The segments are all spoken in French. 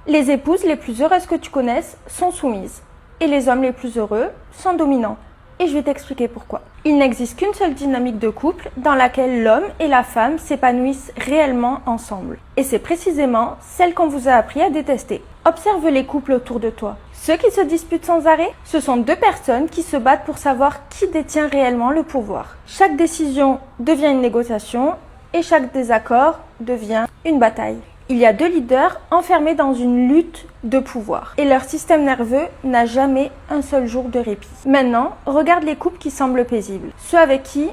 Les épouses les plus heureuses que tu connaisses sont soumises. Et les hommes les plus heureux sont dominants. Et je vais t'expliquer pourquoi. Il n'existe qu'une seule dynamique de couple dans laquelle l'homme et la femme s'épanouissent réellement ensemble. Et c'est précisément celle qu'on vous a appris à détester. Observe les couples autour de toi. Ceux qui se disputent sans arrêt, ce sont deux personnes qui se battent pour savoir qui détient réellement le pouvoir. Chaque décision devient une négociation et chaque désaccord devient une bataille. Il y a deux leaders enfermés dans une lutte de pouvoir et leur système nerveux n'a jamais un seul jour de répit. Maintenant, regarde les couples qui semblent paisibles, ceux avec qui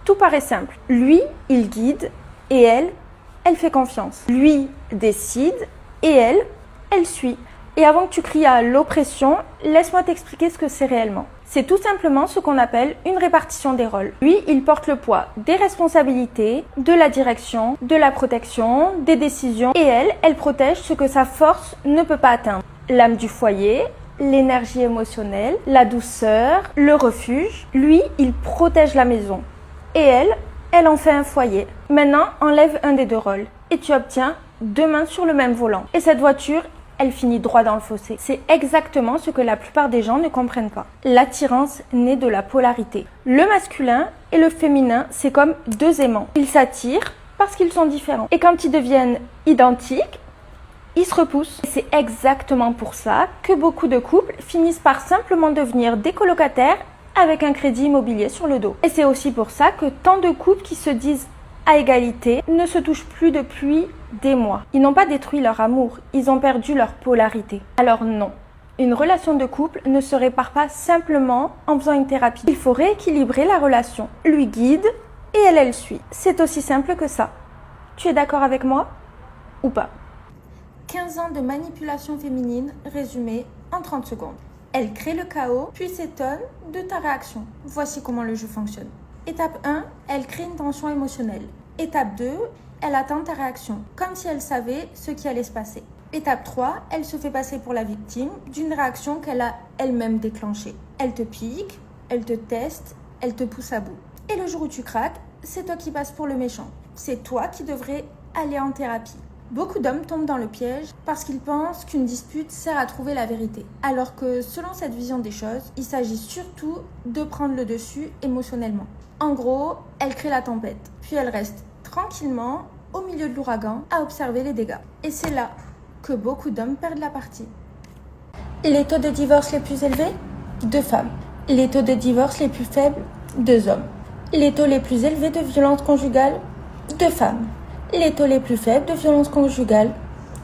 tout paraît simple. Lui, il guide et elle fait confiance. Lui décide et elle suit. Et avant que tu cries à l'oppression, laisse-moi t'expliquer ce que c'est réellement. C'est tout simplement ce qu'on appelle une répartition des rôles. Lui, il porte le poids des responsabilités, de la direction, de la protection, des décisions. Et elle protège ce que sa force ne peut pas atteindre. L'âme du foyer, l'énergie émotionnelle, la douceur, le refuge. Lui, il protège la maison. Et elle en fait un foyer. Maintenant, enlève un des deux rôles. Et tu obtiens deux mains sur le même volant. Et cette voiture, elle finit droit dans le fossé. C'est exactement ce que la plupart des gens ne comprennent pas. L'attirance naît de la polarité. Le masculin et le féminin, c'est comme deux aimants. Ils s'attirent parce qu'ils sont différents. Et quand ils deviennent identiques, ils se repoussent. C'est exactement pour ça que beaucoup de couples finissent par simplement devenir des colocataires avec un crédit immobilier sur le dos. Et c'est aussi pour ça que tant de couples qui se disent à égalité ne se touchent plus depuis des mois. Ils n'ont pas détruit leur amour, ils ont perdu leur polarité. Alors non, une relation de couple ne se répare pas simplement en faisant une thérapie. Il faut rééquilibrer la relation. Lui guide et elle suit. C'est aussi simple que ça. Tu es d'accord avec moi ou pas? 15 ans de manipulation féminine résumée en 30 secondes. Elle crée le chaos, puis s'étonne de ta réaction. Voici comment le jeu fonctionne. Étape 1, elle crée une tension émotionnelle. Étape 2, elle attend ta réaction, comme si elle savait ce qui allait se passer. Étape 3, elle se fait passer pour la victime d'une réaction qu'elle a elle-même déclenchée. Elle te pique, elle te teste, elle te pousse à bout. Et le jour où tu craques, c'est toi qui passes pour le méchant. C'est toi qui devrais aller en thérapie. Beaucoup d'hommes tombent dans le piège parce qu'ils pensent qu'une dispute sert à trouver la vérité. Alors que selon cette vision des choses, il s'agit surtout de prendre le dessus émotionnellement. En gros, elle crée la tempête, puis elle reste tranquillement au milieu de l'ouragan à observer les dégâts. Et c'est là que beaucoup d'hommes perdent la partie. Les taux de divorce les plus élevés? 2 femmes. Les taux de divorce les plus faibles? 2 hommes. Les taux les plus élevés de violence conjugale? 2 femmes. Les taux les plus faibles de violence conjugale?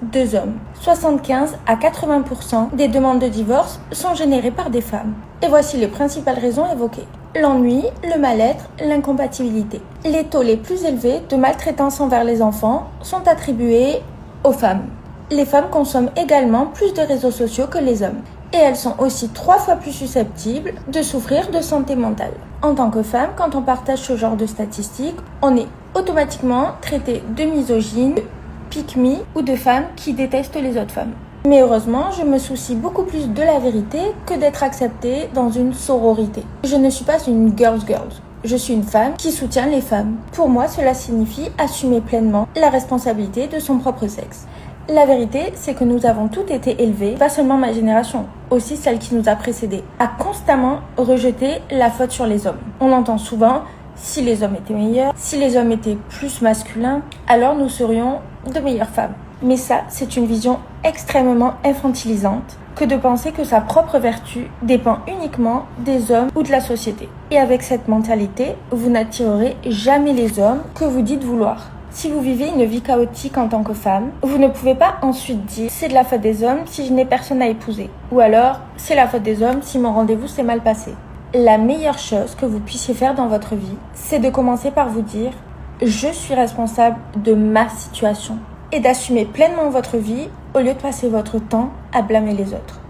2 hommes. 75 à 80% des demandes de divorce sont générées par des femmes. Et voici les principales raisons évoquées. L'ennui, le mal-être, l'incompatibilité. Les taux les plus élevés de maltraitance envers les enfants sont attribués aux femmes. Les femmes consomment également plus de réseaux sociaux que les hommes. Et elles sont aussi 3 fois plus susceptibles de souffrir de santé mentale. En tant que femme, quand on partage ce genre de statistiques, on est automatiquement traité de misogyne, de pick-me ou de femmes qui détestent les autres femmes. Mais heureusement, je me soucie beaucoup plus de la vérité que d'être acceptée dans une sororité. Je ne suis pas une girls. Je suis une femme qui soutient les femmes. Pour moi, cela signifie assumer pleinement la responsabilité de son propre sexe. La vérité, c'est que nous avons toutes été élevés, pas seulement ma génération, aussi celle qui nous a précédés, à constamment rejeter la faute sur les hommes. On entend souvent, si les hommes étaient meilleurs, si les hommes étaient plus masculins, alors nous serions de meilleures femmes. Mais ça, c'est une vision extrêmement infantilisante que de penser que sa propre vertu dépend uniquement des hommes ou de la société. Et avec cette mentalité, vous n'attirerez jamais les hommes que vous dites vouloir. Si vous vivez une vie chaotique en tant que femme, vous ne pouvez pas ensuite dire « c'est de la faute des hommes si je n'ai personne à épouser » ou alors « c'est la faute des hommes si mon rendez-vous s'est mal passé ». La meilleure chose que vous puissiez faire dans votre vie, c'est de commencer par vous dire « je suis responsable de ma situation » et d'assumer pleinement votre vie au lieu de passer votre temps à blâmer les autres.